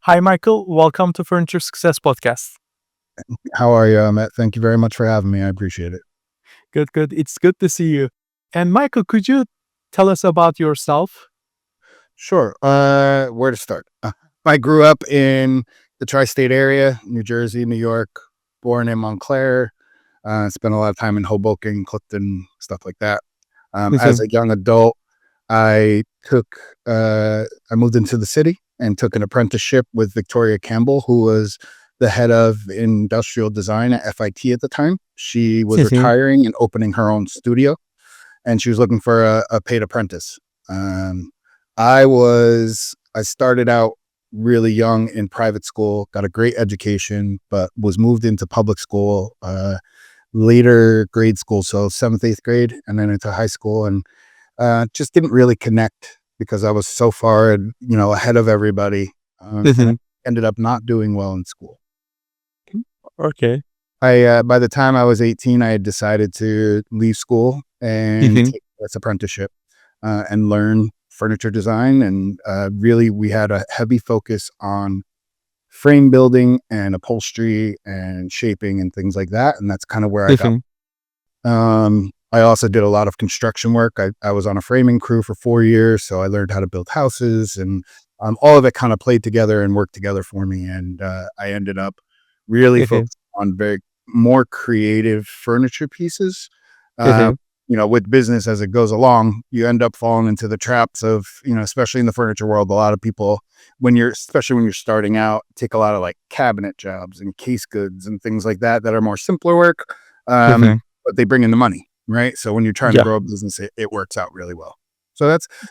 Hi, Michael. Welcome to Furniture Success Podcast. How are you, Ahmet? Thank you very much for having me. I appreciate it. Good, good. It's good to see you. And Michael, could you tell us about yourself? Sure. Where to start? I grew up in the tri-state area, New Jersey, New York. Born in Montclair. Spent a lot of time in Hoboken, Clifton, stuff like that. As Mhm, a young adult, I took I moved into the city and took an apprenticeship with Victoria Campbell, who was the head of industrial design at FIT at the time. She was mhm, retiring and opening her own studio, and she was looking for a paid apprentice. Um, I started out really young in private school, got a great education, but was moved into public school, later grade school, so seventh, eighth grade, and then into high school, and just didn't really connect because I was so far, ahead of everybody, and I mhm. ended up not doing well in school. Okay. By the time I was 18, I had decided to leave school and Mhm, take this apprenticeship and learn furniture design. And really, we had a heavy focus on frame building and upholstery and shaping and things like that. And that's kind of where I got. mhm. I also did a lot of construction work. I was on a framing crew for 4 years, so I learned how to build houses, and all of it kind of played together and worked together for me. And I ended up really Mhm, focused on very more creative furniture pieces. Uh, mhm. with business as it goes along, you end up falling into the traps of, especially in the furniture world, a lot of people, especially when you're starting out, take a lot of like cabinet jobs and case goods and things like that are more simpler work. Mhm. But they bring in the money, right? So when you're trying to Yeah. grow a business, it works out really well. So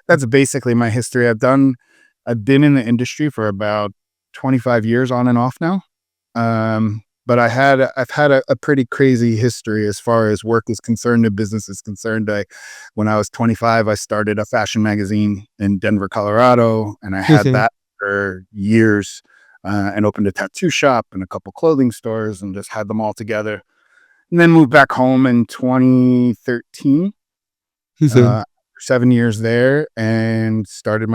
that's basically my history. I've been in the industry for about 25 years on and off now. But I've had a pretty crazy history as far as work is concerned and business is concerned. When I was 25, I started a fashion magazine in Denver, Colorado, and I had Mhm. that for years, and opened a tattoo shop and a couple clothing stores and just had them all together, and then moved back home in 2013. Mhm. 7 years there, and started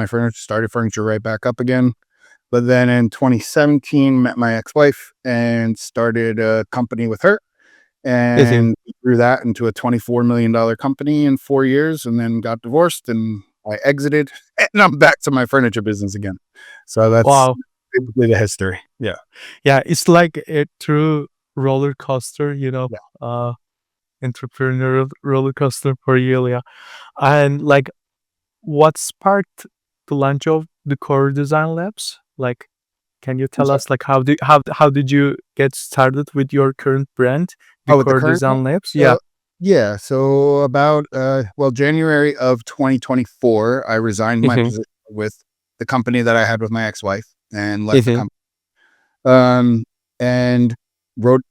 furniture right back up again. But then in 2017, met my ex-wife and started a company with her, Mhm. and grew that into a $24 million company in 4 years, and then got divorced, and I exited, and I'm back to my furniture business again. So that's Wow. basically the history. Yeah. Yeah, it's like a true roller coaster, Yeah. uh, entrepreneurial roller coaster for you. Yeah. And like, what sparked the launch of the Core Design Labs? Like, can you I'm tell sorry. us like how did you get started with your current brand, Oh, with the Décor current one? Design Labs? Yeah. So yeah, so about, January of 2024, I resigned my Mhm, position with the company that I had with my ex-wife and left the mhm, company. And wrote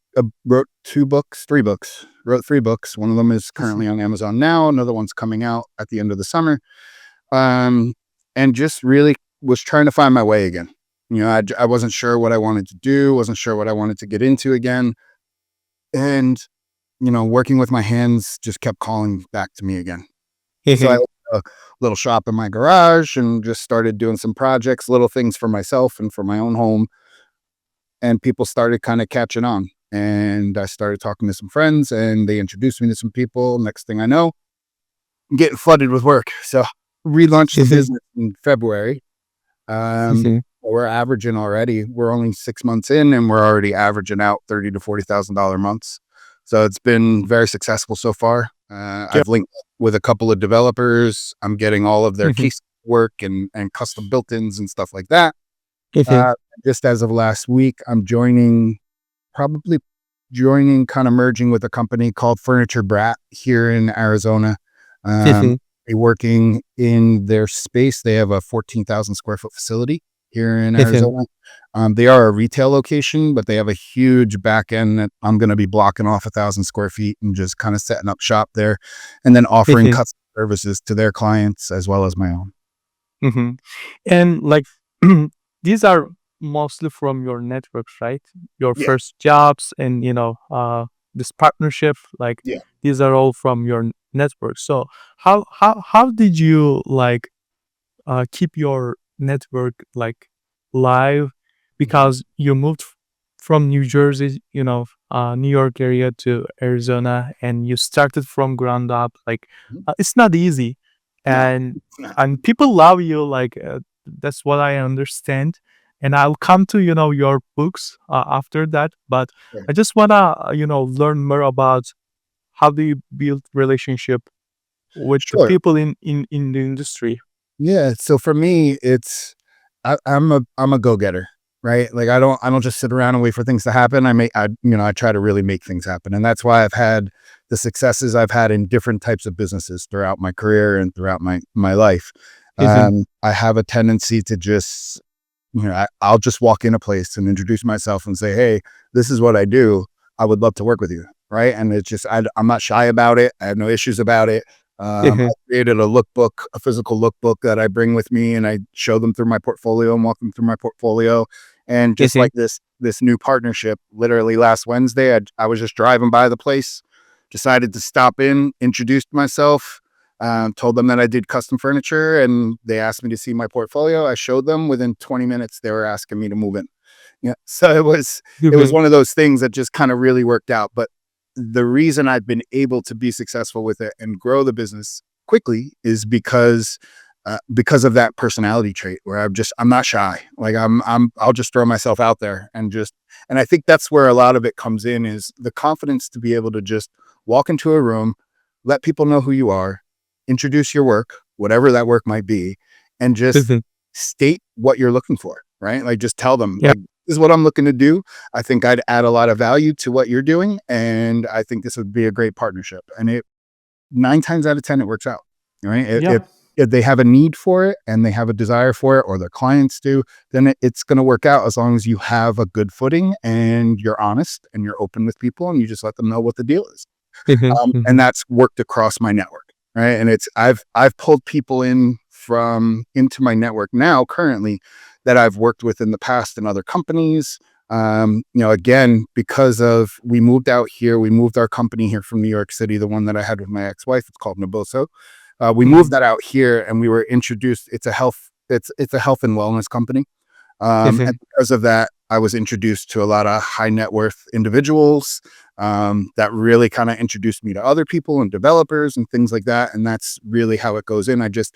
2 books, 3 books. Wrote 3 books. One of them is mhm, currently on Amazon now, another one's coming out at the end of the summer. Um, and just really was trying to find my way again. I wasn't sure what I wanted to do, wasn't sure what I wanted to get into again, and, working with my hands just kept calling back to me again. So I mhm, opened a little shop in my garage and just started doing some projects, little things for myself and for my own home, and people started kind of catching on. And I started talking to some friends, and they introduced me to some people. Next thing I know, I'm getting flooded with work. So relaunched the mhm, business in February. mhm. We're averaging already. We're only 6 months in, and we're already averaging out $30,000 to $40,000 months. So it's been very successful so far. Yeah. I've linked with a couple of developers. I'm getting all of their Mhm, case work and custom built-ins and stuff like that. mhm, Uh, just as of last week, probably kind of merging with a company called Furniture Brat here in Arizona. Um, mhm, Working in their space. They have a 14,000 square foot facility here in mhm, Arizona. They are a retail location, but they have a huge back end that I'm going to be blocking off 1,000 square feet and just kind of setting up shop there, and then offering mhm, custom services to their clients as well as my own. mhm. And like, these are mostly from your networks, right? Your Yeah, first jobs and this partnership, like yeah. these are all from your network. So how did you like keep your network like live Mhm. because you moved from New Jersey, New York area to Arizona, and you started from ground up. Like, Mhm. it's not easy, No, and it's not. people love you. Like, that's what I understand. And I'll come to your books after that, but Sure. I just wanna learn more about how do you build relationship with the Sure. people in the industry. Yeah. So for me, it's I'm a go getter, right? Like I don't just sit around and wait for things to happen. I try to really make things happen, and that's why I've had the successes I've had in different types of businesses throughout my career and throughout my life. Mhm, I have a tendency to just I'll just walk in a place and introduce myself and say, "Hey, this is what I do. I would love to work with you." Right. And it's just, I'm not shy about it. I have no issues about it. I mhm, created a lookbook, a physical lookbook that I bring with me and I show them through my portfolio and walk them through my portfolio. And just mhm, like this new partnership, literally last Wednesday, I was just driving by the place, decided to stop in, introduced myself, told them that I did custom furniture and they asked me to see my portfolio. I showed them. Within 20 minutes, they were asking me to move in. Yeah. So it was mhm, one of those things that just kind of really worked out. But the reason I've been able to be successful with it and grow the business quickly is because of that personality trait where I'm not shy. Like I'll just throw myself out there and I think that's where a lot of it comes in is the confidence to be able to just walk into a room, let people know who you are, introduce your work, whatever that work might be, and just mhm. state what you're looking for, right? Like just tell them Yeah. like this is what I'm looking to do. I think I'd add a lot of value to what you're doing and I think this would be a great partnership. And it 9 times out of 10 it works out. Right? Yeah. If they have a need for it and they have a desire for it or their clients do, then it's going to work out as long as you have a good footing and you're honest and you're open with people and you just let them know what the deal is. Mhm, And mhm, that's worked across my network, right? And I've pulled people in from into my network now currently that I've worked with in the past in other companies. Again, because of we moved out here, we moved our company here from New York City, the one that I had with my ex-wife. It's called Naboso. We moved mhm, that out here, and we were introduced. It's a health and wellness company, and mhm, because of that, I was introduced to a lot of high net worth individuals that really kind of introduced me to other people and developers and things like that. And that's really how it goes in. I just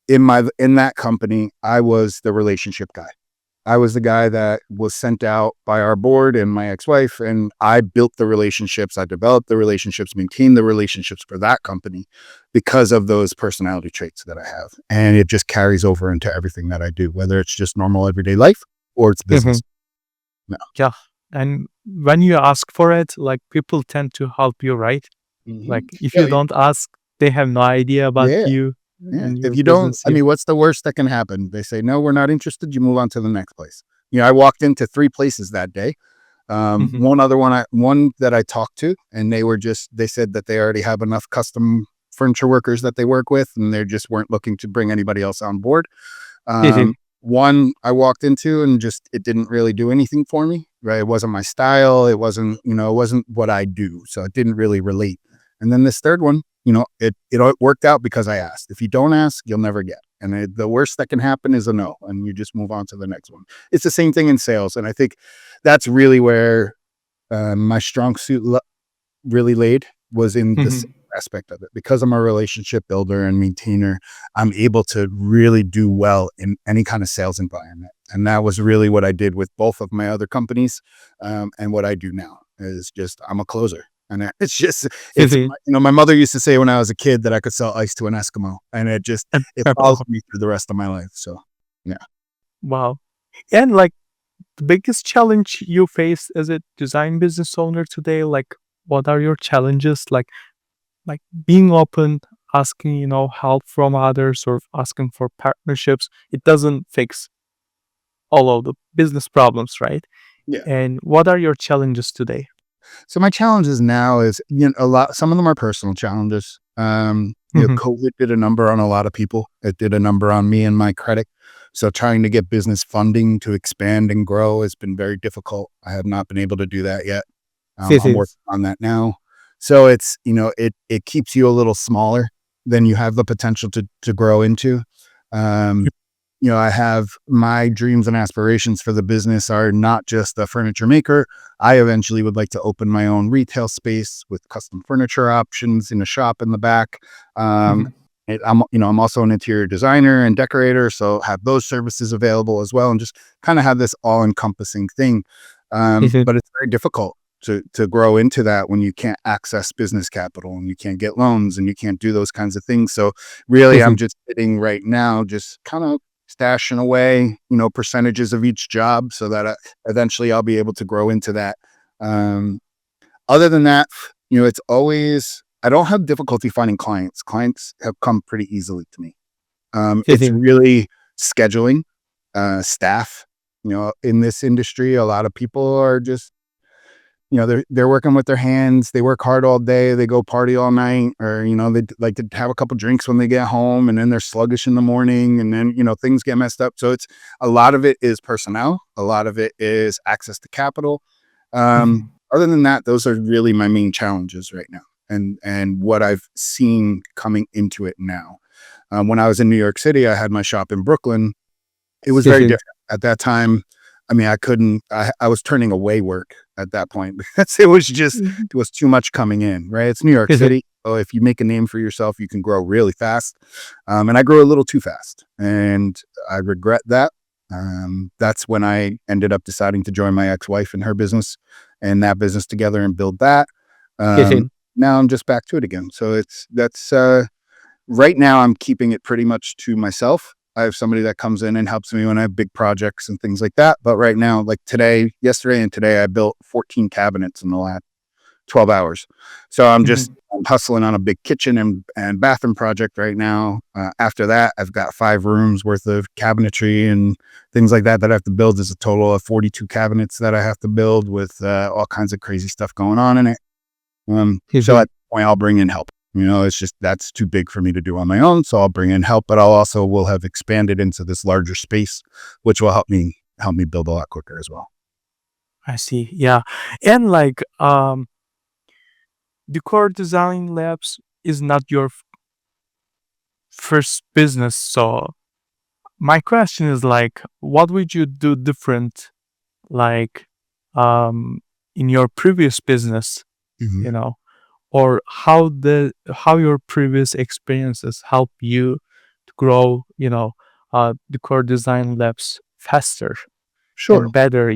in that company, I was the relationship guy. I was the guy that was sent out by our board and my ex-wife, and I built the relationships. I developed the relationships, maintained the relationships for that company because of those personality traits that I have. And it just carries over into everything that I do, whether it's just normal everyday life or it's mhm. business. No. Yeah. And when you ask for it, like, people tend to help you, right? Like, if Yeah, you don't ask, they have no idea about yeah, you yeah. and If your you don't, business. I Yeah. mean, what's the worst that can happen? They say, no, we're not interested. You move on to the next place. I walked into 3 places that day. Mhm, One that I talked to, and they said that they already have enough custom furniture workers that they work with, and they just weren't looking to bring anybody else on board. mhm, One I walked into and just it didn't really do anything for me, right? It wasn't my style. It wasn't what I do. So it didn't really relate. And then this third one, it worked out because I asked. If you don't ask, you'll never get. And the worst that can happen is a no, and you just move on to the next one. It's the same thing in sales. And I think that's really where my strong suit really laid was in this mhm. aspect of it. Because I'm a relationship builder and maintainer, I'm able to really do well in any kind of sales environment. And that was really what I did with both of my other companies. And what I do now is just I'm a closer. And it's just my mother used to say when I was a kid that I could sell ice to an Eskimo, and it follows Wow. me through the rest of my life. So yeah. Wow. And, like, the biggest challenge you face as a design business owner today, like, what are your challenges? Like being open, asking, help from others or asking for partnerships, it doesn't fix all of the business problems, right? Yeah. And what are your challenges today? So my challenges now is, a lot. Some of them are personal challenges. Mhm, COVID did a number on a lot of people. It did a number on me and my credit. So trying to get business funding to expand and grow has been very difficult. I have not been able to do that yet. I'm mhm, working on that now. So it's it keeps you a little smaller than you have the potential to grow into. Um, I have my dreams and aspirations for the business are not just a furniture maker. I eventually would like to open my own retail space with custom furniture options in a shop in the back. Um, Mhm. I'm also an interior designer and decorator, so have those services available as well, and just kind of have this all encompassing thing. Mhm. But it's very difficult to grow into that when you can't access business capital and you can't get loans and you can't do those kinds of things. So really, I'm Mhm. just sitting right now, just kind of stashing away, percentages of each job so that eventually I'll be able to grow into that. Um, Other than that, it's always, I don't have difficulty finding clients. Clients have come pretty easily to me. It's Mhm. really scheduling, staff. In this industry, a lot of people are just, they're working with their hands. They work hard all day. They go party all night, or they like to have a couple drinks when they get home, and then they're sluggish in the morning, and then things get messed up. So it's a lot of it is personnel. A lot of it is access to capital. Mhm. Other than that, those are really my main challenges right now, and what I've seen coming into it now. When I was in New York City, I had my shop in Brooklyn. It was very Mhm. different at that time. I mean, I was turning away work at that point because it was just, Mhm. it was too much coming in, right? It's New York Mhm. City. Oh, if you make a name for yourself, you can grow really fast. And I grew a little too fast, and I regret that. That's when I ended up deciding to join my ex-wife in her business and that business together and build that. Um, Mhm. Now I'm just back to it again. So that's right now I'm keeping it pretty much to myself. I have somebody that comes in and helps me when I have big projects and things like that. But right now, like yesterday and today, I built 14 cabinets in the last 12 hours. So Mhm. I'm hustling on a big kitchen and bathroom project right now. After that, I've got 5 rooms worth of cabinetry and things like that I have to build. There's a total of 42 cabinets that I have to build with all kinds of crazy stuff going on in it. So Mhm. at the point, I'll bring in help. It's just that's too big for me to do on my own. So I'll bring in help, but I'll also will have expanded into this larger space, which will help me build a lot quicker as well. I see. Yeah. And like Decor Design Labs is not your first business, so my question is like what would you do different like um in your previous business, Mhm. you know, or how your previous experiences help you to grow, Decor Design Labs faster Sure, and better,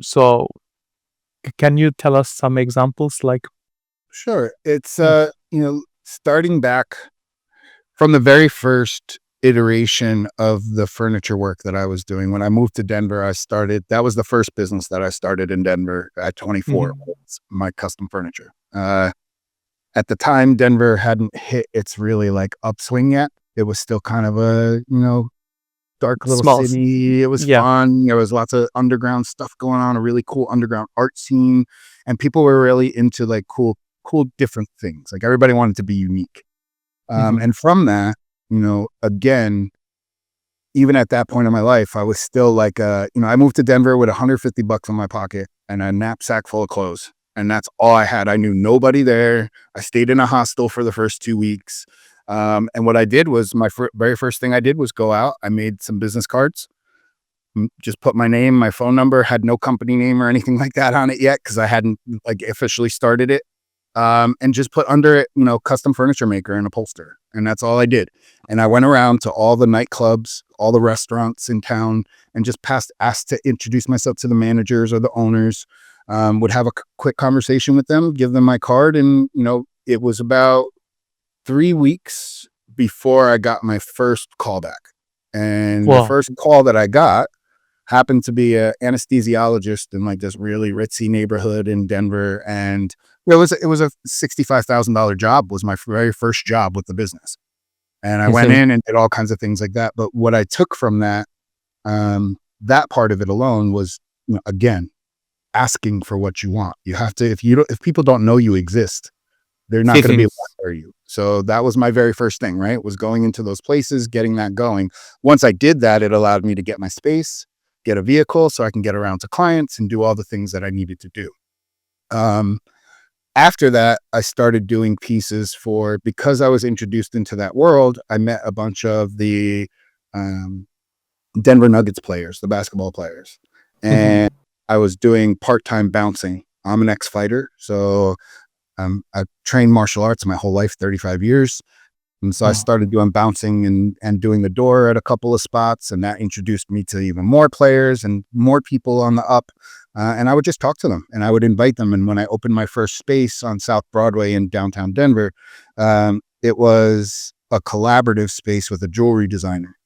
so can you tell us some examples like sure. It's yeah. starting back from the very first iteration of the furniture work that I was doing. When I moved to Denver, that was the first business that I started in Denver at 24, Mhm. was my custom furniture. At the time, Denver hadn't hit its really like upswing yet. It was still kind of a, dark little Small city. It was yeah. fun. There was lots of underground stuff going on, a really cool underground art scene. And people were really into like cool, different things. Like everybody wanted to be unique. Mhm. And from that, again, even at that point in my life, I was still like, I moved to Denver with 150 bucks in my pocket and a knapsack full of clothes. And that's all I had. I knew nobody there. I stayed in a hostel for the first 2 weeks. And what I did was very first thing I did was go out. I made some business cards, just put my name, my phone number, had no company name or anything like that on it yet because I hadn't like officially started it. And just put under it, custom furniture maker and upholster. And that's all I did. And I went around to all the nightclubs, all the restaurants in town, and just asked to introduce myself to the managers or the owners. Would have a quick conversation with them, give them my card. And, it was about 3 weeks before I got my first call back. And the Well, first call that I got happened to be a anesthesiologist in like this really ritzy neighborhood in Denver, and it was a $65,000 job. Was my very first job with the business, and I went mhm. in and did all kinds of things like that. But what I took from that part of it alone was, again, asking for what you want. You have to, if people don't know you exist, they're not going to be able to hire you. So that was my very first thing, right? Was going into those places, getting that going. Once I did that, it allowed me to get my space, get a vehicle so I can get around to clients and do all the things that I needed to do. Um, After that, I started doing pieces because I was introduced into that world. I met a bunch of the um, Denver Nuggets players, the basketball players. Mhm. And I was doing part-time bouncing. I'm an ex-fighter, so I've trained martial arts my whole life, 35 years. And so I Oh. started doing bouncing and doing the door at a couple of spots, and that introduced me to even more players and more people on the up. And I would just talk to them, and I would invite them. And when I opened my first space on South Broadway in downtown Denver, it was a collaborative space with a jewelry designer,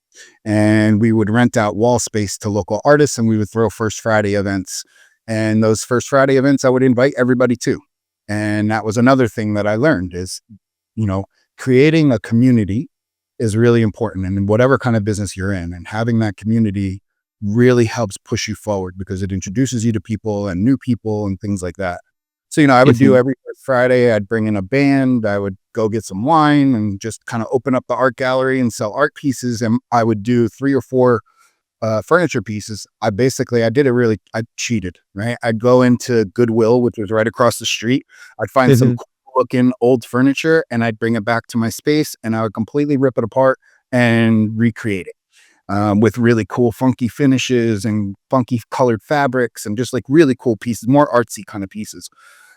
and we would rent out wall space to local artists, and we would throw First Friday events. And those First Friday events, I would invite everybody to. And that was another thing that I learned is, you know, creating a community is really important. And in whatever kind of business you're in, and having that community really helps push you forward because it introduces you to people and new people and things like that. So, I would do Mhm. every Friday, I'd bring in a band, I would go get some wine and just kind of open up the art gallery and sell art pieces. And I would do 3 or 4 furniture pieces. I did it really, I cheated, right? I'd go into Goodwill, which was right across the street. I'd find some Mhm. cool looking old furniture and I'd bring it back to my space and I would completely rip it apart and recreate it. With really cool, funky finishes and funky colored fabrics and just like really cool pieces, more artsy kind of pieces.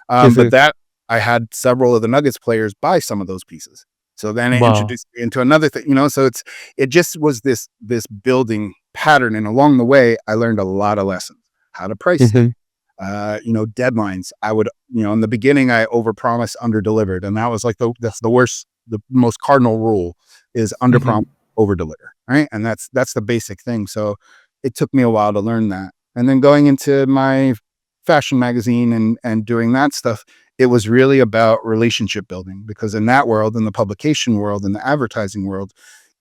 But Mhm. that I had several of the Nuggets players buy some of those pieces. So then it Wow. introduced me into another thing, so it just was this building pattern. And along the way, I learned a lot of lessons, how to price things, Mhm. deadlines. I would, in the beginning, I overpromised, underdelivered. And that was like that's the worst, the most cardinal rule is underpromise, Mhm. overdeliver. Right. And that's the basic thing. So it took me a while to learn that. And then going into my fashion magazine and doing that stuff, it was really about relationship building because in that world, in the publication world, in the advertising world,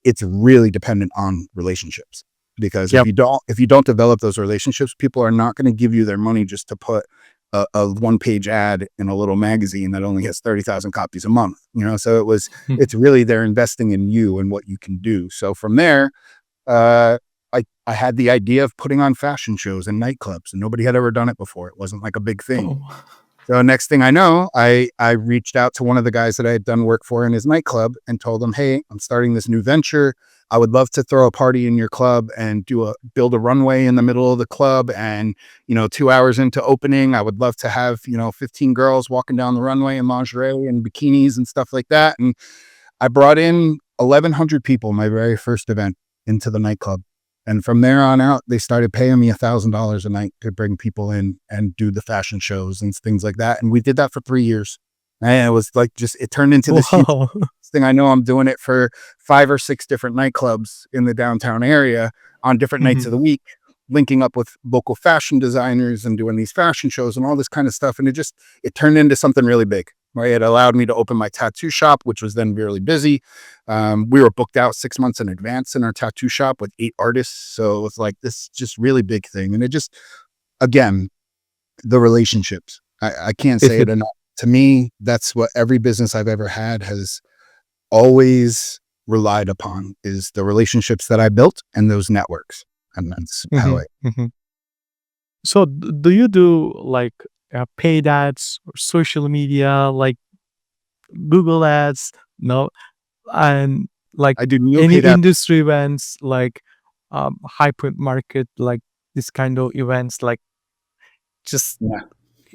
it's really dependent on relationships. Because if Yep. you don't develop those relationships, people are not going to give you their money just to put a one-page ad in a little magazine that only has 30,000 copies a month. So Mhm. it's really they're investing in you and what you can do. So from there, uh, I had the idea of putting on fashion shows and nightclubs, and nobody had ever done it before. It wasn't like a big thing. Oh. So next thing I know, I reached out to one of the guys that I had done work for in his nightclub and told him, "Hey, I'm starting this new venture. I would love to throw a party in your club and build a runway in the middle of the club. And 2 hours into opening, I would love to have 15 girls walking down the runway in lingerie and bikinis and stuff like that." And I brought in 1,100 people my very first event into the nightclub. And from there on out, they started paying me $1,000 a night to bring people in and do the fashion shows and things like that. And we did that for 3 years. And it was like it turned into this huge Wow. thing. I know I'm doing it for 5 or 6 different nightclubs in the downtown area on different nights Mhm. of the week, linking up with local fashion designers and doing these fashion shows and all this kind of stuff. And it turned into something really big. Right. It allowed me to open my tattoo shop, which was then really busy. We were booked out 6 months in advance in our tattoo shop with 8 artists. So it was like this just really big thing. And it just, again, the relationships. I can't say it Mhm. enough. To me, that's what every business I've ever had has always relied upon is the relationships that I built and those networks. And that's how Mhm. I Mhm. So, do you do like paid ads or social media, like Google ads? No, and like I do no any paid ads. industry events, like hyper market, like this kind of events, like just Yeah.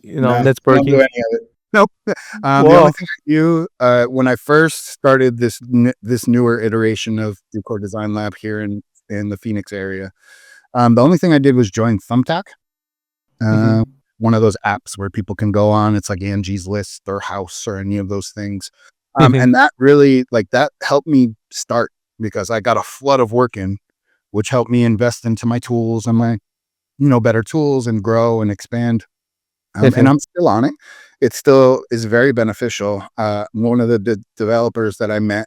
No, I don't do networking. any of it. Nope. The only Wow. thing I do, when I first started this newer iteration of Decor Design Lab here in the Phoenix area, the only thing I did was join Thumbtack, Hmm. uh, one of those apps where people can go on. It's like Angie's List or House or any of those things, Hmm. and that really that helped me start because I got a flood of work in, which helped me invest into my tools and my better tools and grow and expand. And Hmm. I'm still on it. It still is very beneficial. One of the developers that I met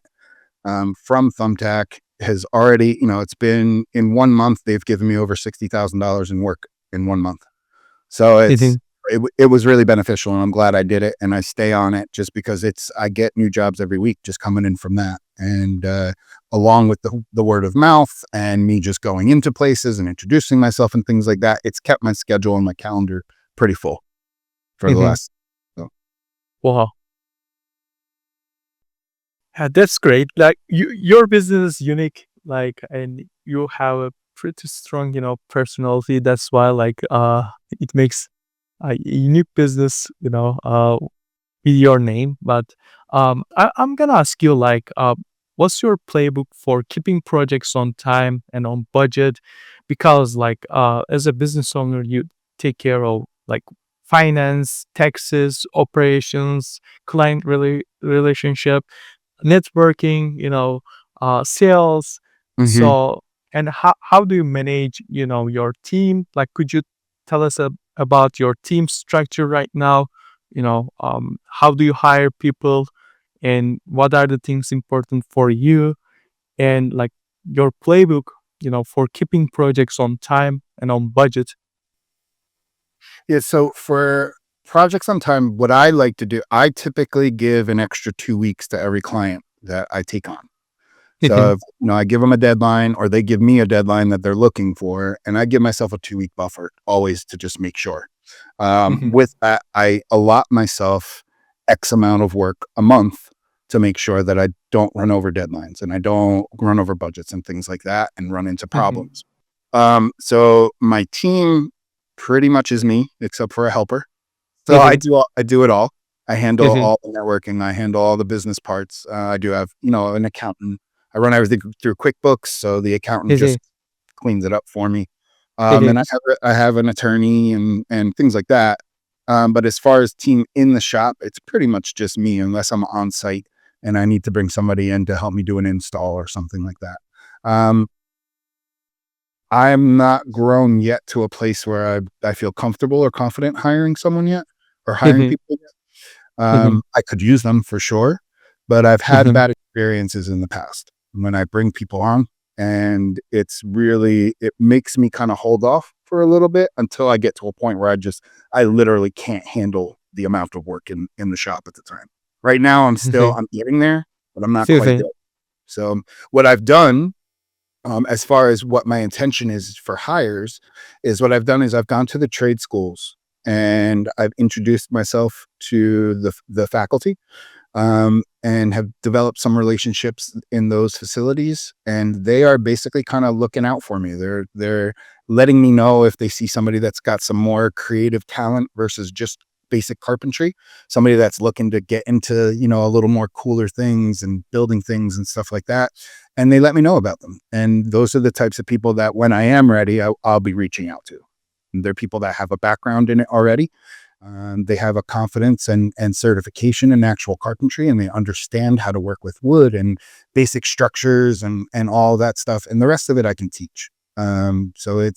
from Thumbtack has already, it's been in 1 month, they've given me over $60,000 in work in 1 month. So Hmm. it was really beneficial and I'm glad I did it. And I stay on it just because I get new jobs every week just coming in from that. And along with the word of mouth and me just going into places and introducing myself and things like that, it's kept my schedule and my calendar pretty full for the Hmm. last. So Wow. Yeah, that's great. Like your business is unique. Like, and you have a pretty strong, personality. That's why it makes a unique business, with your name. But I'm gonna ask you what's your playbook for keeping projects on time and on budget? Because as a business owner, you take care of finance, taxes, operations, client relationship, networking, sales. Hmm. So, and how do you manage, your team? Could you tell us about your team structure right now? How do you hire people, and what are the things important for you, and your playbook, for keeping projects on time and on budget? Yeah. So for projects on time, what I like to do, I typically give an extra 2 weeks to every client that I take on. So, if, I give them a deadline or they give me a deadline that they're looking for, and I give myself a 2 week buffer always to just make sure. With that, I allot myself X amount of work a month to make sure that I don't run over deadlines and I don't run over budgets and things like that and run into problems. So my team pretty much is me, except for a helper. So I do it all. I handle all the networking. I handle all the business parts. I do have, an accountant. I run everything through QuickBooks, so the accountant just cleans it up for me. And I have an attorney and things like that. But as far as team in the shop, it's pretty much just me, unless I'm on site and I need to bring somebody in to help me do an install or something like that. Um, I'm not grown yet to a place where I feel comfortable or confident hiring someone yet or hiring people. I could use them for sure, but I've had bad experiences in the past when I bring people on, and it makes me kind of hold off for a little bit until I get to a point where I literally can't handle the amount of work in the shop at the time. Right now, I'm getting there, but I'm not quite there. So what I've done, as far as what my intention is for hires, is what I've done is I've gone to the trade schools and I've introduced myself to the faculty, and have developed some relationships in those facilities. And they are basically kind of looking out for me. They're letting me know if they see somebody that's got some more creative talent versus just basic carpentry, somebody that's looking to get into, a little more cooler things and building things and stuff like that. And they let me know about them. And those are the types of people that when I am ready, I'll be reaching out to. And they're people that have a background in it already. They have a confidence and certification in actual carpentry, and they understand how to work with wood and basic structures and all that stuff. And the rest of it I can teach. So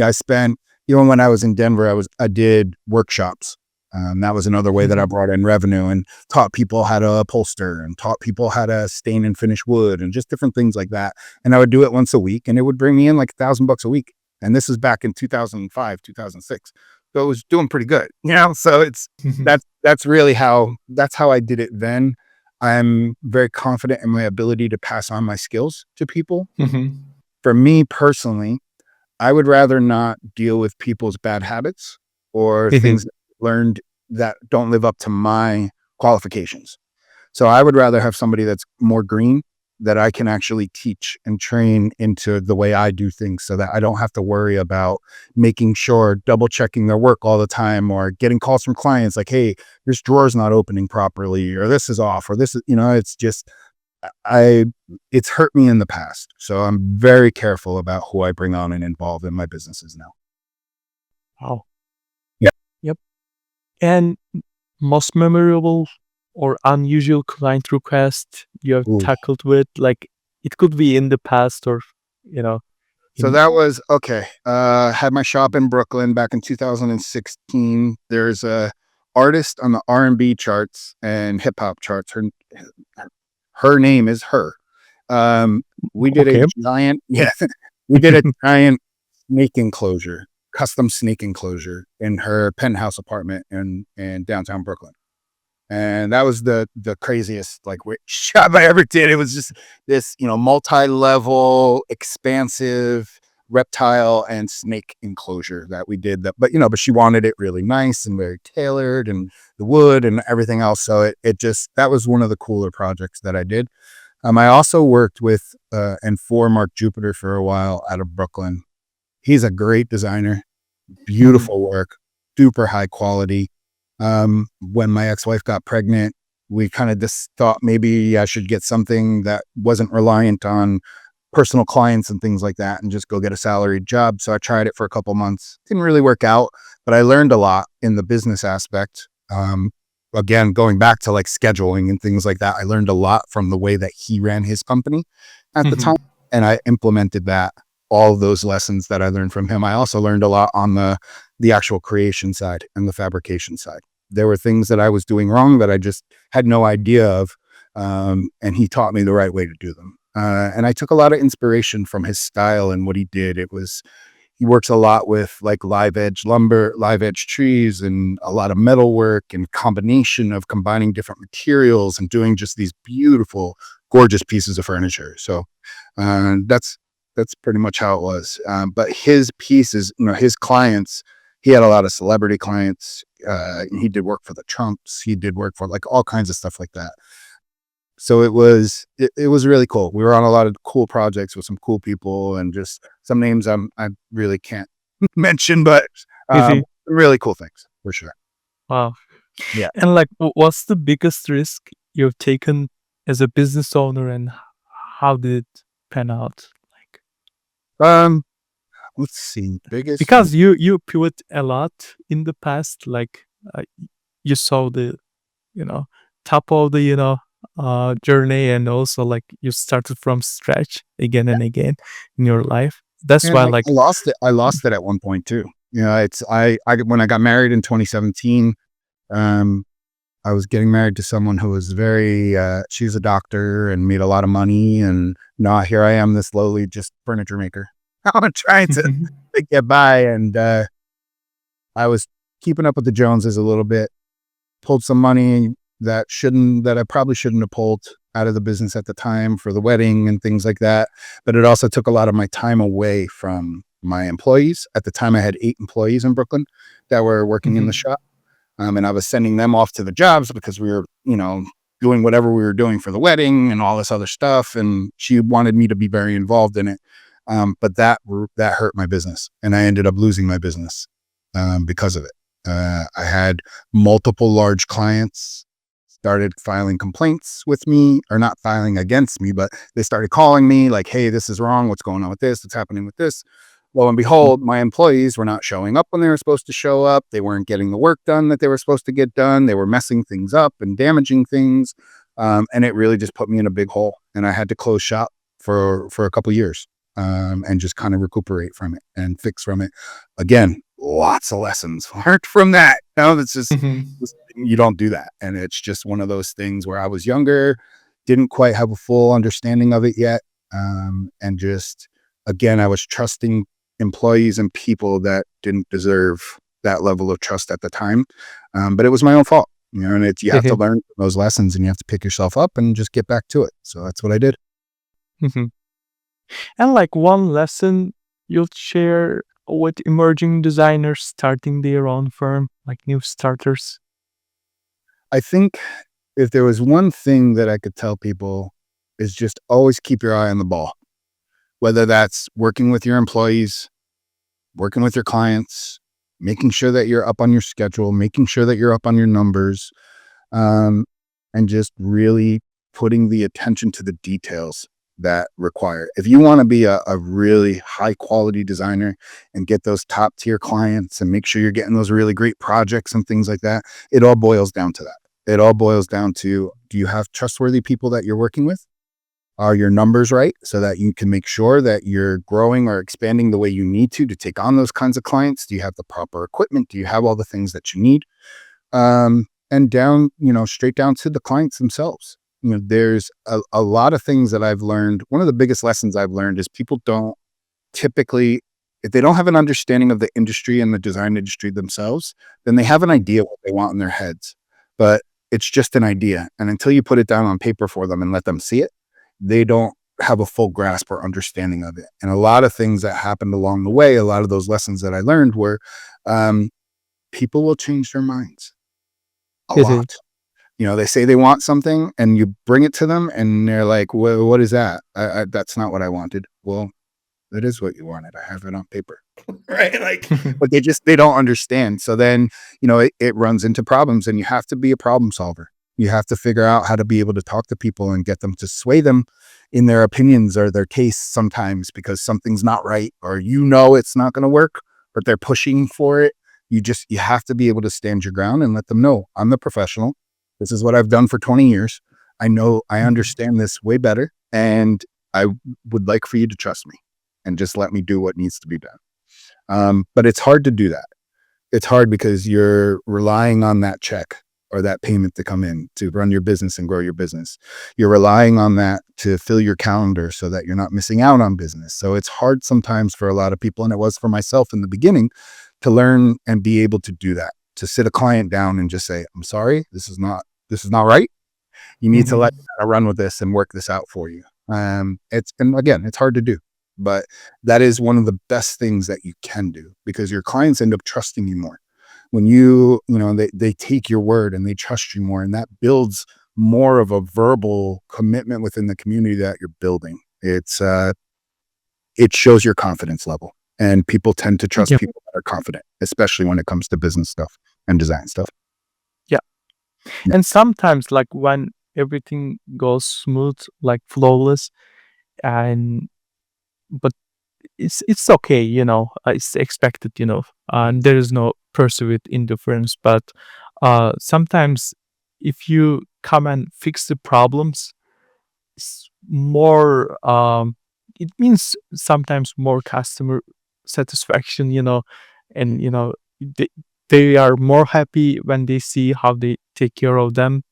I spent, when I was in Denver, I did workshops. That was another way that I brought in revenue and taught people how to upholster and taught people how to stain and finish wood and just different things like that. And I would do it once a week, and it would bring me in like $1,000 a week. And this was back in 2005, 2006. So it was doing pretty good. So that's how I did it then. I'm very confident in my ability to pass on my skills to people. For me personally, I would rather not deal with people's bad habits or things that I've learned that don't live up to my qualifications. So I would rather have somebody that's more green, that I can actually teach and train into the way I do things, so that I don't have to worry about making sure, double checking their work all the time, or getting calls from clients like, hey, this drawer's not opening properly, or this is off, or this is, it's just, it's hurt me in the past. So I'm very careful about who I bring on and involve in my businesses now. Wow. Yeah. Yep. And most memorable or unusual client request you have Ooh. tackled with, it could be in the past or, you know, So in. that was okay. Had my shop in Brooklyn back in 2016. There's a artist on the R&B charts and hip hop charts. Her name is Her. We did a Okay. giant, yeah, we did a giant snake enclosure, custom snake enclosure in her penthouse apartment in downtown Brooklyn. And that was the craziest shop I ever did. It was just this, multi-level, expansive reptile and snake enclosure that we did. But she wanted it really nice and very tailored, and the wood and everything else. So that was one of the cooler projects that I did. I also worked with and for Mark Jupiter for a while out of Brooklyn. He's a great designer, Mhm. beautiful work, super high quality. When my ex-wife got pregnant, we kind of just thought maybe I should get something that wasn't reliant on personal clients and things like that and just go get a salaried job. So I tried it for a couple months. Didn't really work out, but I learned a lot in the business aspect. Again, going back to like scheduling and things like that, I learned a lot from the way that he ran his company at the time. Mhm. And I implemented that, all of those lessons that I learned from him. I also learned a lot on the actual creation side and the fabrication side. There were things that I was doing wrong that I just had no idea of. And he taught me the right way to do them. And I took a lot of inspiration from his style and what he did. He works a lot with like live edge lumber, live edge trees, and a lot of metal work and combination of combining different materials and doing just these beautiful, gorgeous pieces of furniture. So that's pretty much how it was. But his pieces, his clients, he had a lot of celebrity clients. He did work for the Trumps. He did work for like all kinds of stuff like that. So it was really cool. We were on a lot of cool projects with some cool people and just some names I really can't mention, but Mhm. really cool things for sure. Wow. Yeah. And like, what's the biggest risk you've taken as a business owner, and how did it pan out? Like, Um, let's see. Biggest. because you pivot a lot in the past, like, you saw the, you know, top of the, journey, and also like you started from scratch again and again in your life. That's And why, I like, lost it. I lost it at one point too. It's I when I got married in 2017. Um, I was getting married to someone who was very, she's a doctor and made a lot of money. And now here I am, this lowly just furniture maker. I'm trying to get by. And I was keeping up with the Joneses a little bit, pulled some money that I probably shouldn't have pulled out of the business at the time for the wedding and things like that. But it also took a lot of my time away from my employees. At the time, I had 8 employees in Brooklyn that were working in the Mhm. shop. And I was sending them off to the jobs because we were, doing whatever we were doing for the wedding and all this other stuff. And she wanted me to be very involved in it. But that hurt my business, and I ended up losing my business because of it. I had multiple large clients started filing complaints with me, or not filing against me, but they started calling me like, "Hey, this is wrong. What's going on with this? What's happening with this?" Lo and behold, my employees were not showing up when they were supposed to show up. They weren't getting the work done that they were supposed to get done. They were messing things up and damaging things. And it really just put me in a big hole. And I had to close shop for a couple years, and just kind of recuperate from it and fix from it. Again, lots of lessons learned from that. That's just, Mhm. you don't do that. And it's just one of those things where I was younger, didn't quite have a full understanding of it yet. And just, again, I was trusting employees and people that didn't deserve that level of trust at the time. But it was my own fault, and you have to Mhm. learn those lessons and you have to pick yourself up and just get back to it. So that's what I did. Mhm. And like, one lesson you'll share with emerging designers starting their own firm, like new starters. I think if there was one thing that I could tell people is just always keep your eye on the ball, whether that's working with your employees, working with your clients, making sure that you're up on your schedule, making sure that you're up on your numbers, um, and just really putting the attention to the details that require. If you want to be a really high quality designer and get those top tier clients and make sure you're getting those really great projects and things like that, it all boils down to that. It all boils down to, do you have trustworthy people that you're working with? Are your numbers right so that you can make sure that you're growing or expanding the way you need to take on those kinds of clients? Do you have the proper equipment? Do you have all the things that you need? And down, straight down to the clients themselves. There's a lot of things that I've learned. One of the biggest lessons I've learned is people don't typically, if they don't have an understanding of the industry and the design industry themselves, then they have an idea what they want in their heads. But it's just an idea. And until you put it down on paper for them and let them see it, they don't have a full grasp or understanding of it. And a lot of things that happened along the way, a lot of those lessons that I learned were, um, people will change their minds a Mhm. lot. They say they want something and you bring it to them and they're like, what is that? That's not what I wanted. Well, that is what you wanted. I have it on paper. Right. But they don't understand. So then, it runs into problems, and you have to be a problem solver. You have to figure out how to be able to talk to people and get them to sway them in their opinions or their tastes sometimes, because something's not right, or it's not going to work, but they're pushing for it. You have to be able to stand your ground and let them know, I'm the professional. This is what I've done for 20 years. I understand this way better, and I would like for you to trust me and just let me do what needs to be done. But it's hard to do that. It's hard because you're relying on that check or that payment to come in to run your business and grow your business. You're relying on that to fill your calendar so that you're not missing out on business. So it's hard sometimes for a lot of people, and it was for myself in the beginning, to learn and be able to do that, to sit a client down and just say, I'm sorry, this is not right. You need to let me run with this and work this out for you. And again, it's hard to do, but that is one of the best things that you can do, because your clients end up trusting you more when they take your word and they trust you more, and that builds more of a verbal commitment within the community that you're building. It shows your confidence level, and people tend to trust Yeah. people that are confident, especially when it comes to business stuff and design stuff. Yeah. And sometimes, like, when everything goes smooth, like flawless, and but it's okay, it's expected, and there is no perceived indifference. But sometimes, if you come and fix the problems, it's more. It means sometimes more customer satisfaction, and they, they are more happy when they see how they take care of them,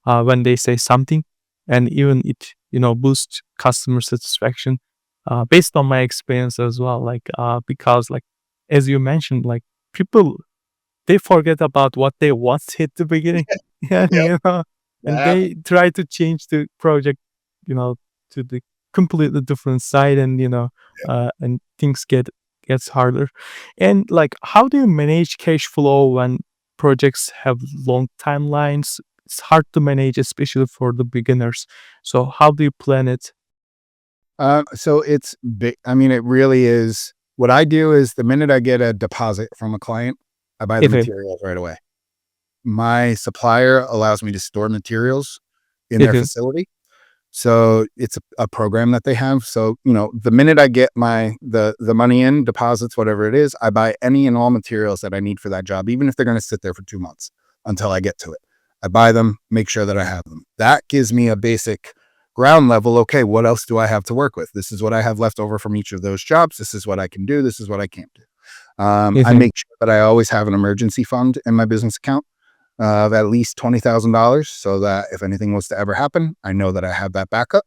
when they say something, and even it boosts customer satisfaction, based on my experience as well, like, because, like, as you mentioned, like, people, they forget about what they want at the beginning. Yeah, Yep, that and happens. they try to change the project, you know, to the completely different side, and and things gets harder. And, like, how do you manage cash flow when projects have long timelines? It's hard to manage, especially for the beginners. So how do you plan it? So it's big. I mean, it really is. What I do is, the minute I get a deposit from a client, I buy the Okay. materials right away. My supplier allows me to store materials in their Okay. facility. So it's a program that they have. So, the minute I get the money in, deposits, whatever it is, I buy any and all materials that I need for that job, even if they're going to sit there for 2 months until I get to it. I buy them, make sure that I have them. That gives me a basic ground level. Okay, what else do I have to work with? This is what I have left over from each of those jobs. This is what I can do. This is what I can't do. I Okay. make sure that I always have an emergency fund in my business account of at least $20,000, so that if anything was to ever happen, I know that I have that backup.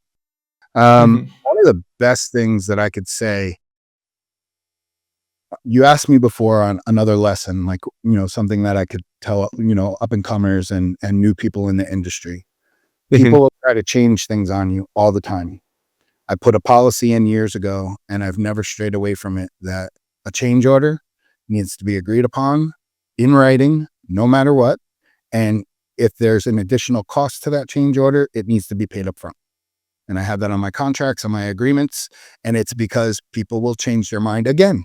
Mhm. One of the best things that I could say, you asked me before on another lesson, like, something that I could tell, up and comers and new people in the industry. Mhm. People will try to change things on you all the time. I put a policy in years ago, and I've never strayed away from it, that a change order needs to be agreed upon in writing, no matter what. And if there's an additional cost to that change order, it needs to be paid up front. And I have that on my contracts, on my agreements. And it's because people will change their mind again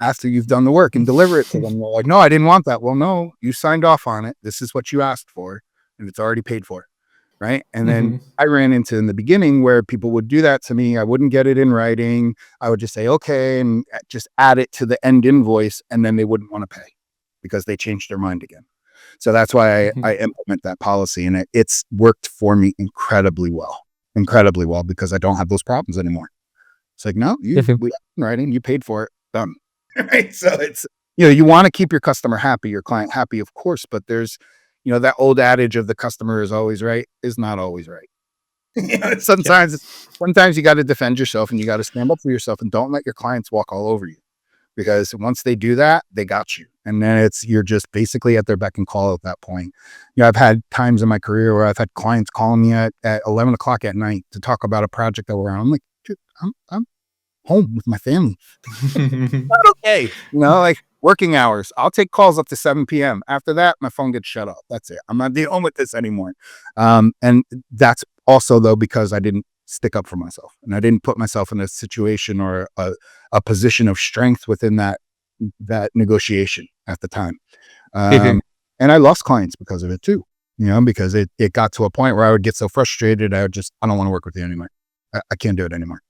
after you've done the work and deliver it to them. They're like, no, I didn't want that. Well, no, you signed off on it. This is what you asked for, and it's already paid for. Right. And then Mhm. I ran into in the beginning where people would do that to me. I wouldn't get it in writing. I would just say, okay, and just add it to the end invoice. And then they wouldn't want to pay because they changed their mind again. So that's why I Mhm. implement that policy, and it's worked for me incredibly well, because I don't have those problems anymore. It's like, no, Mhm. we in writing, you paid for it, done. Right. So it's, you want to keep your customer happy, your client happy, of course, but there's, that old adage of the customer is always right is not always right. Yeah. Sometimes you got to defend yourself, and you got to stand up for yourself, and don't let your clients walk all over you, because once they do that, they got you. And then you're just basically at their beck and call at that point. I've had times in my career where I've had clients calling me at 11 o'clock at night to talk about a project that we're on. I'm like, dude, I'm home with my family. Not okay. Working hours. I'll take calls up to 7 p.m. After that, my phone gets shut off. That's it. I'm not dealing with this anymore. And that's also though because I didn't stick up for myself and I didn't put myself in a situation or a position of strength within that negotiation at the time. Um, and I lost clients because of it too. Because it got to a point where I would get so frustrated, I don't want to work with you anymore. I can't do it anymore.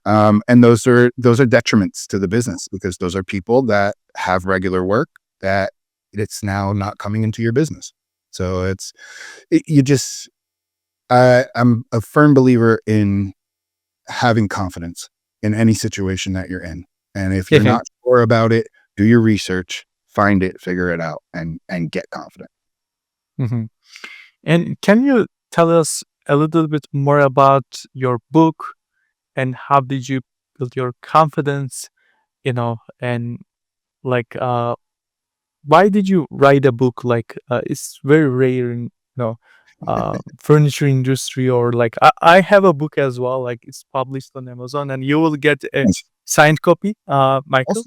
And those are detriments to the business because those are people that have regular work that it's now not coming into your business. So you just, I'm a firm believer in having confidence in any situation that you're in. And if you're not sure about it, do your research, find it, figure it out, and get confident. Mhm. And can you tell us a little bit more about your book and how did you build your confidence, and like why did you write a book? Like it's very rare in furniture industry, or like I have a book as well, like it's published on Amazon and you will get a Yes. signed copy, Michael, Awesome.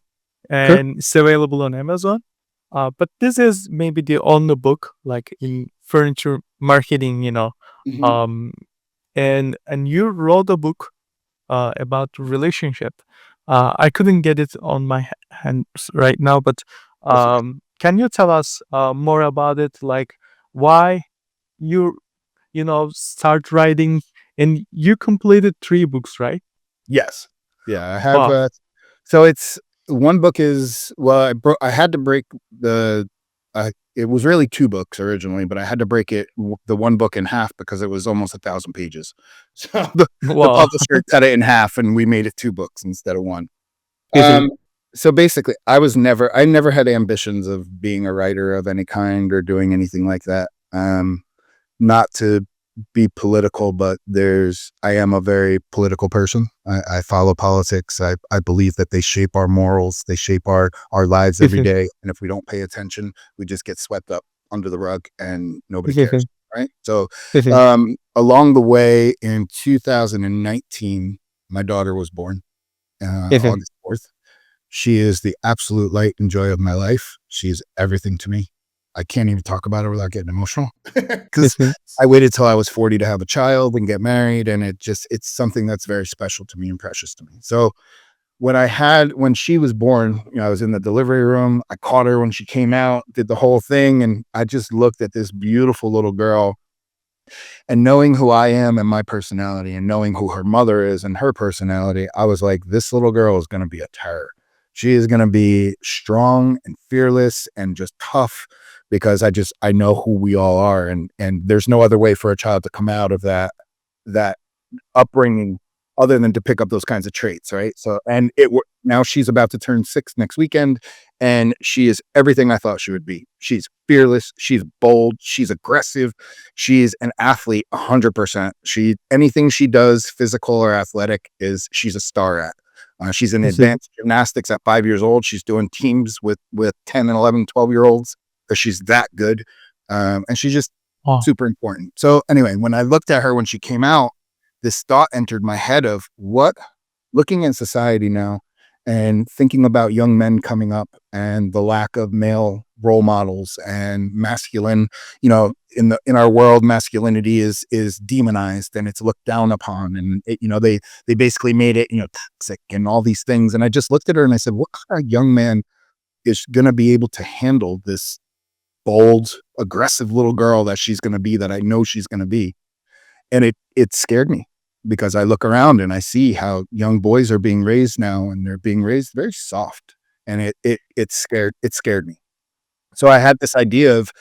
Okay. and it's available on Amazon. But this is maybe the only book like in furniture marketing, Mhm. um, and you wrote a book about relationship. I couldn't get it on my hands right now, but That's okay. can you tell us more about it? Like why you start writing, and you completed 3 books, right? Yes. Yeah, I have, Wow. so it's one book is well, I had to break the it was really 2 books originally, but I had to break the one book in half because it was almost 1,000 pages. So the Wow. publisher cut it in half and we made it 2 books instead of 1. Um, so basically, I never had ambitions of being a writer of any kind or doing anything like that. Not to be political, but I am a very political person. I follow politics. I believe that they shape our morals. They shape our lives every day. And if we don't pay attention, we just get swept up under the rug and nobody cares. Right. So, along the way in 2019, my daughter was born, August 4th. She is the absolute light and joy of my life. She's everything to me. I can't even talk about it without getting emotional because I waited till I was 40 to have a child and get married. And it's something that's very special to me and precious to me. So when she was born, I was in the delivery room. I caught her when she came out, did the whole thing. And I just looked at this beautiful little girl, and knowing who I am and my personality and knowing who her mother is and her personality, I was like, this little girl is going to be a terror. She is going to be strong and fearless and just tough because I know who we all are. And there's no other way for a child to come out of that upbringing other than to pick up those kinds of traits, right? So, and now she's about to turn 6 next weekend, and she is everything I thought she would be. She's fearless, she's bold, she's aggressive, she's an athlete 100%. Anything she does, physical or athletic, she's a star at. She's in advanced gymnastics at 5 years old. She's doing teams with 10 and 11, 12-year olds because she's that good. And she's just Wow. super important. So anyway, when I looked at her when she came out, this thought entered my head of looking at society now and thinking about young men coming up and the lack of male role models and masculine, in our world, masculinity is demonized and it's looked down upon. And they basically made it, toxic and all these things. And I just looked at her and I said, what kind of young man is going to be able to handle this bold, aggressive little girl that she's going to be, that I know she's going to be? And it scared me because I look around and I see how young boys are being raised now, and they're being raised very soft, and it scared me. So I had this idea of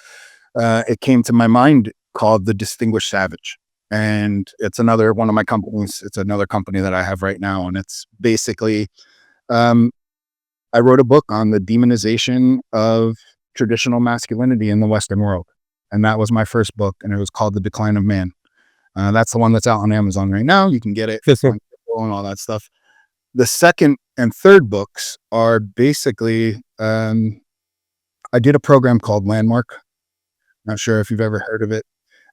it came to my mind called the Distinguished Savage, and it's another one of my companies. It's another company that I have right now, and it's basically um, I wrote a book on the demonization of traditional masculinity in the Western world, and that was my first book, and it was called The Decline of Man. That's the one that's out on Amazon right now. You can get it on Kindle and all that stuff. The second and third books are basically, I did a program called Landmark. Not sure if you've ever heard of it.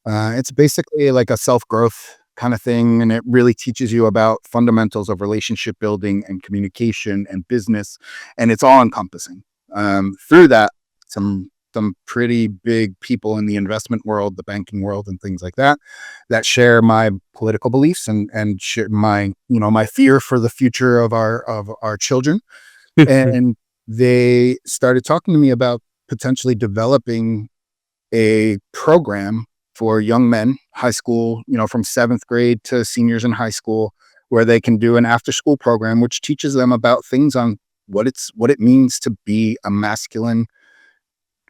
It's basically like a self-growth kind of thing, and it really teaches you about fundamentals of relationship building and communication and business, and it's all encompassing. Through that, some pretty big people in the investment world, the banking world, and things like that, that share my political beliefs and share my my fear for the future of our children. And they started talking to me about potentially developing a program for young men, high school, from seventh grade to seniors in high school, where they can do an after school program, which teaches them about things on what it means to be a masculine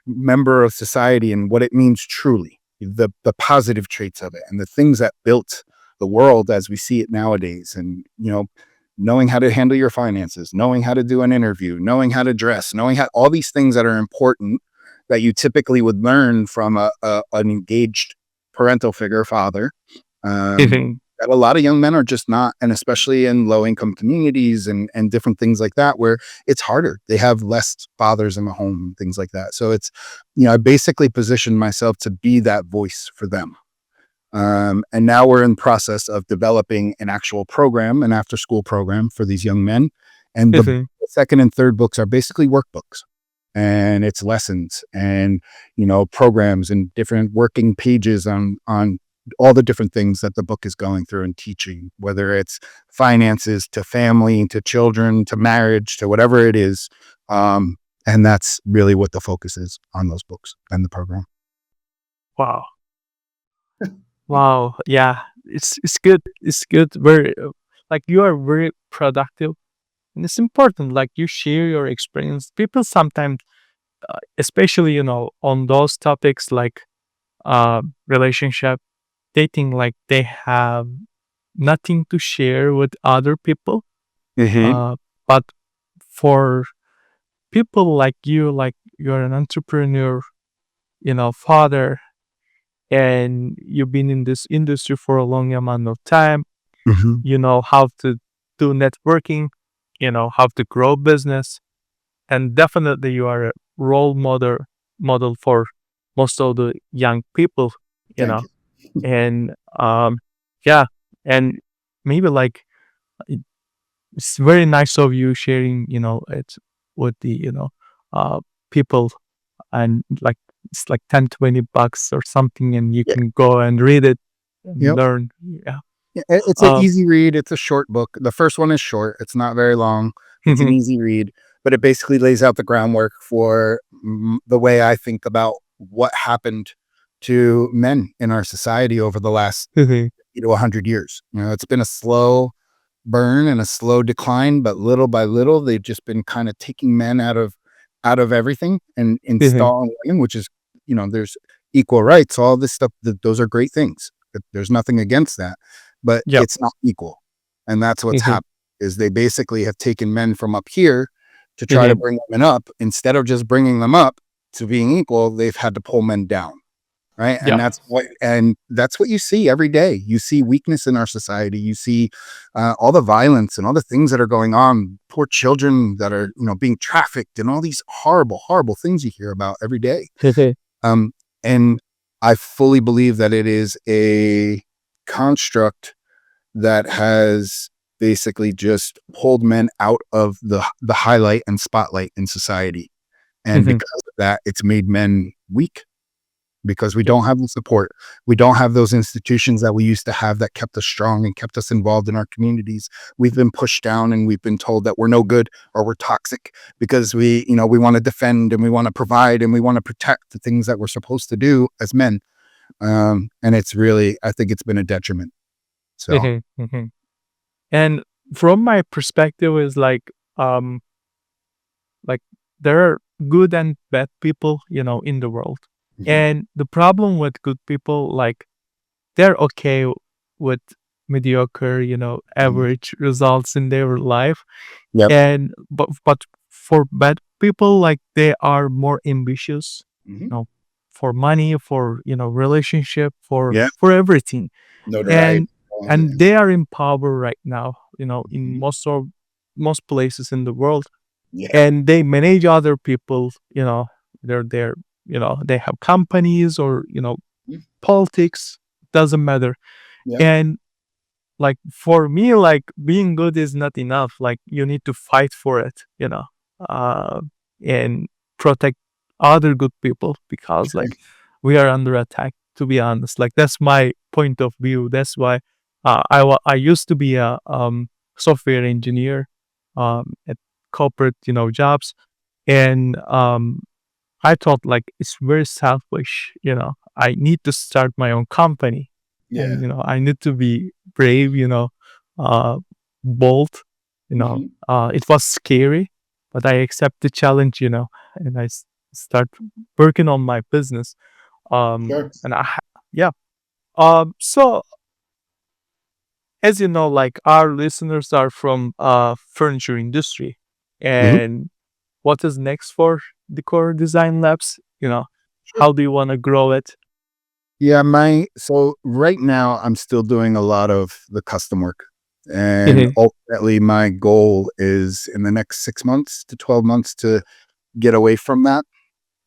member of society and what it means truly, the positive traits of it and the things that built the world as we see it nowadays. And knowing how to handle your finances, knowing how to do an interview, knowing how to dress, knowing how all these things that are important that you typically would learn from an engaged parental figure, father. That a lot of young men are just not, and especially in low income communities and different things like that, where it's harder. They have less fathers in the home, things like that. So it's, I basically positioned myself to be that voice for them. And now we're in the process of developing an actual program, an after school program for these young men. And the second and third books are basically workbooks, and it's lessons and, programs and different working pages on all the different things that the book is going through and teaching, whether it's finances to family, to children, to marriage, to whatever it is. And that's really what the focus is on those books and the program. Wow. Wow. Yeah. It's good. It's good. Very like you are very productive, and it's important. Like you share your experience. People sometimes, especially on those topics like relationship, dating, like they have nothing to share with other people. Mm-hmm. But for people like you, like you're an entrepreneur, father, and you've been in this industry for a long amount of time, Mm-hmm. you know how to do networking, how to grow business, and definitely you are a role model for most of the young people, you Thank know, you. and yeah, and maybe like it- it's very nice of you sharing, it with the uh people, and like it's like 10-20 bucks or something, and you Yeah. can go and read it and Yep. learn. Yeah. Yeah, it's an um easy read. It's a short book. The first one is short. It's not very long. It's an easy read, but it basically lays out the groundwork for the way I think about what happened to men in our society over the last 100 years. It's been a slow burn and a slow decline, but little by little, they've just been kind of taking men out of everything and installing women, which is, there's equal rights, all this stuff. Those are great things. There's nothing against that, but Yep. it's not equal. And that's what's happened is they basically have taken men from up here to try to bring women up. Instead of just bringing them up to being equal, they've had to pull men down. Right. Yeah. And that's what you see every day. You see weakness in our society. You see all the violence and all the things that are going on, poor children that are, being trafficked and all these horrible, horrible things you hear about every day. Um, and I fully believe that it is a construct that has basically just pulled men out of the highlight and spotlight in society. And because of that, it's made men weak because we Yep. don't have the support. We don't have those institutions that we used to have that kept us strong and kept us involved in our communities. We've been pushed down and we've been told that we're no good or we're toxic because we want to defend and we want to provide and we want to protect the things that we're supposed to do as men. And it's really, I think it's been a detriment. So, And from my perspective is um like there are good and bad people, in the world. mhm, And the problem with good people, like they're okay with mediocre, mhm, average results in their life. yep, And but for bad people, like they are more ambitious, mhm, for money, for relationship, for yeah, everything. notoriety, And all of it. they are in power right now, in Mhm, most places in the world, yeah, and they manage other people. They're they have companies, or mhm, politics, doesn't matter. yeah, And like for me, like being good is not enough. Like you need to fight for it. uh and protect other good people, because like we are under attack, to be honest. Like that's my point of view. That's why I used to be a software engineer at corporate, jobs. And I thought like it's very selfish, I need to start my own company, Yeah. and I need to be brave, uh bold, Hmm. it was scary, but I accept the challenge, and start working on my business. Sure. And yeah. So as you know, like our listeners are from furniture industry, Hmm. and what is next for Decor Design Labs? Sure. How do you want to grow it? Yeah, so right now I'm still doing a lot of the custom work. And Mhm, ultimately my goal is in the next 6 months to 12 months to get away from that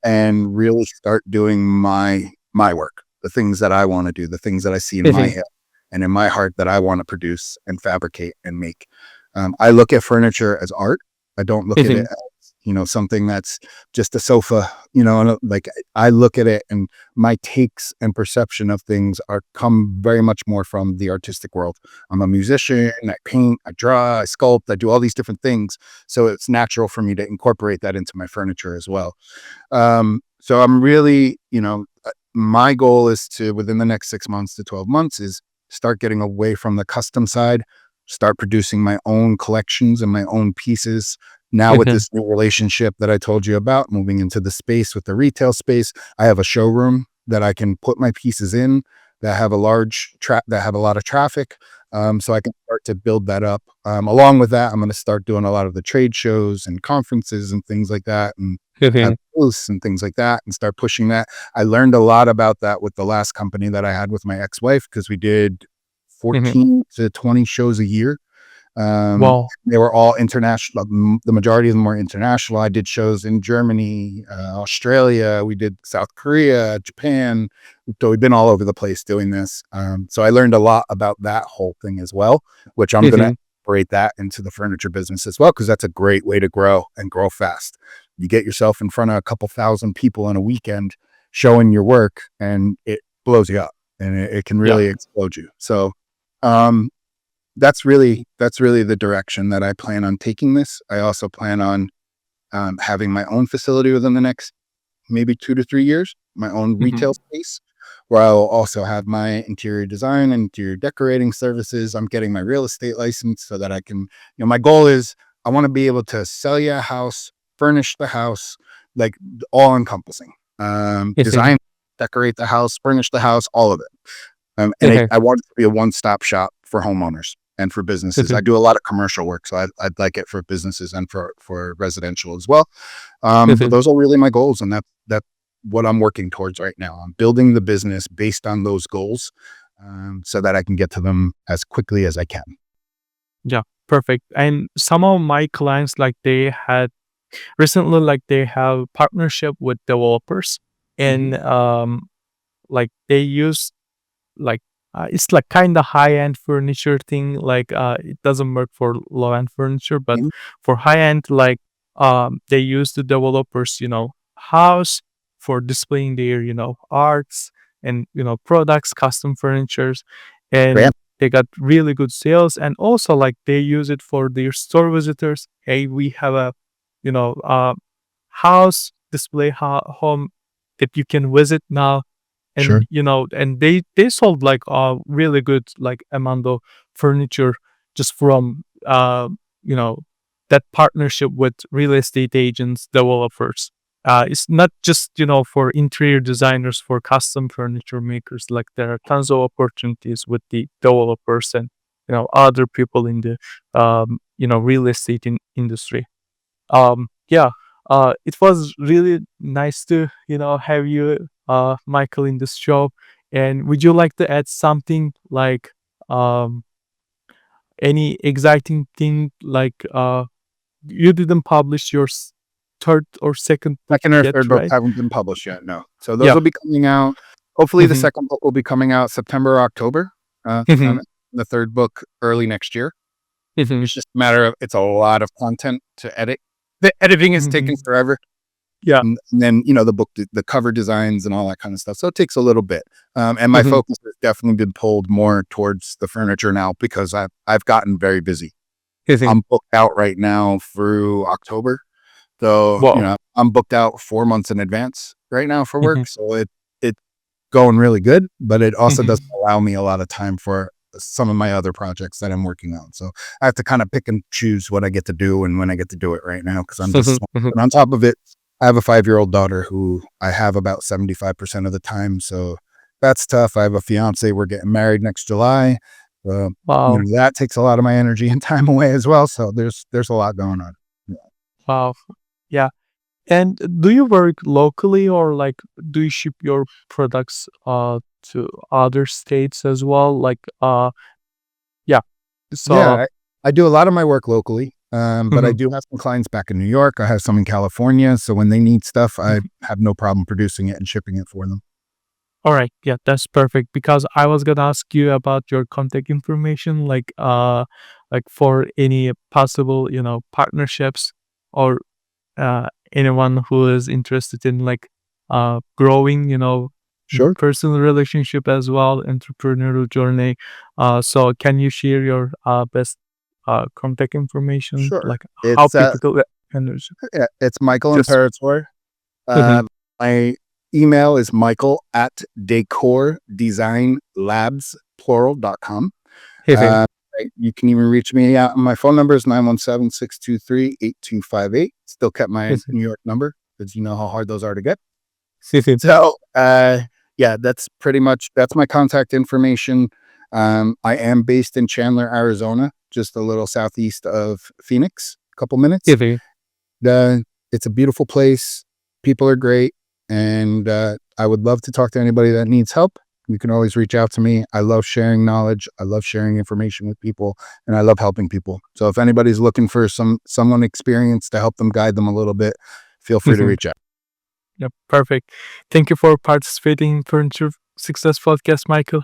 and really start doing my work, the things that I want to do, the things that I see in my mhm, head and in my heart that I want to produce and fabricate and make. I look at furniture as art. I don't look at it mhm, as, something that's just a sofa, and like I look at it and my takes and perception of things are come very much more from the artistic world. I'm a musician, I paint, I draw, I sculpt, I do all these different things. So it's natural for me to incorporate that into my furniture as well. So I'm really, my goal is to within the next 6 months to 12 months is start getting away from the custom side, start producing my own collections and my own pieces. Now with mhm, this new relationship that I told you about, moving into the space with the retail space, I have a showroom that I can put my pieces in that have a that have a lot of traffic. So I can start to build that up. Along with that, I'm going to start doing a lot of the trade shows and conferences and things like that, and have mhm, booths and things like that and start pushing that. I learned a lot about that with the last company that I had with my ex-wife because we did mhm. 14 to 20 shows a year. Wow. They were all international. The majority of them were international. I did shows in Germany, Australia. We did South Korea, Japan. So we've been all over the place doing this. So I learned a lot about that whole thing as well, which I'm going to Mhm, incorporate that into the furniture business as well, because that's a great way to grow and grow fast. You get yourself in front of a couple thousand people in a weekend showing your work, and it blows you up, and it can yeah. really explode you. So, um, that's really the direction that I plan on taking this. I also plan on having my own facility within the next maybe 2 to 3 years, my own Mhm, retail space where I will also have my interior design and interior decorating services. I'm getting my real estate license so that I can, my goal is I want to be able to sell you a house, furnish the house, like all encompassing, mhm, design, decorate the house, furnish the house, all of it. And mhm, I want it to be a one-stop shop for homeowners and for businesses. mhm, I do a lot of commercial work, so I'd like it for businesses and for residential as well. But mhm. those are really my goals, and that's what I'm working towards right now. I'm building the business based on those goals, so that I can get to them as quickly as I can. Yeah, perfect. And some of my clients, like they had recently, like they have partnership with developers, Mhm. and like they use like it's like kind of high end furniture thing. Like it doesn't work for low end furniture, but Mhm. for high end, like they use the developers, house for displaying their arts and products, custom furnitures, Grant, and they got really good sales. And also like they use it for their store visitors. Hey, we have a you know house display home that you can visit now. And sure. and they sold like a really good like amount of furniture just from you know that partnership with real estate agents, developers. It's not just for interior designers, for custom furniture makers. Like there are tons of opportunities with the developers and other people in the real estate industry. Yeah, it was really nice to have you, Michael, in this show. And would you like to add something like um any exciting thing, like you didn't publish your third or second book Second or yet, third book right? haven't been published yet, no. So those Yeah. will be coming out. Hopefully, the Hmm. second book will be coming out September or October, Hmm. and the third book early next year. Hmm. It's just a matter of it's a lot of content to edit. the editing is taking Mhm. forever. Yeah. And then, the book, the cover designs and all that kind of stuff. So it takes a little bit. And my Mhm. focus has definitely been pulled more towards the furniture now because I've gotten very busy. Mhm. I'm booked out right now through October. So, Wow. I'm booked out 4 months in advance right now for Mhm. work. So it's going really good, but it also Mhm. doesn't allow me a lot of time for some of my other projects that I'm working on. So I have to kind of pick and choose what I get to do and when I get to do it right now because I'm just Mhm. swamped. Mhm. And on top of it, I have a 5-year-old daughter who I have about 75% of the time. So that's tough. I have a fiance. We're getting married next July. Uh, Wow. that takes a lot of my energy and time away as well. So there's a lot going on. Yeah. Wow. Yeah. And do you work locally or like do you ship your products to other states as well? Like yeah. So Yeah, I do a lot of my work locally, but I mhm. do have some clients back in New York. I have some in California. So when they need stuff, I Mhm. have no problem producing it and shipping it for them. All right. Yeah, that's perfect because I was gonna ask you about your contact information, like for any possible, partnerships or anyone who is interested in like growing, Sure. personal relationship as well, entrepreneurial journey. So can you share your best contact information, Sure. like how people can Yeah, it's Michael just Imperatore. Mhm. My email is michael at Decor Design Labs, plural.com. Hehe. Uh, you can even reach me out. My phone number is 917-623-8258. Still kept my Hehe. New York number because you know how hard those are to get. Hehe. So, yeah, that's my contact information. I am based in Chandler, Arizona, just a little southeast of Phoenix, a couple minutes. Hehe. Uh, it's a beautiful place. People are great, and I would love to talk to anybody that needs help. You can always reach out to me. I love sharing knowledge. I love sharing information with people, and I love helping people. So if anybody's looking for someone experienced to help them guide them a little bit, feel free to Mhm. reach out. Yeah, perfect. Thank you for participating in Furniture Success Podcast, Michael.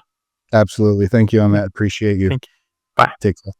Absolutely. Thank you, Yeah, Ahmet. Appreciate you. thank you. Bye. Take care.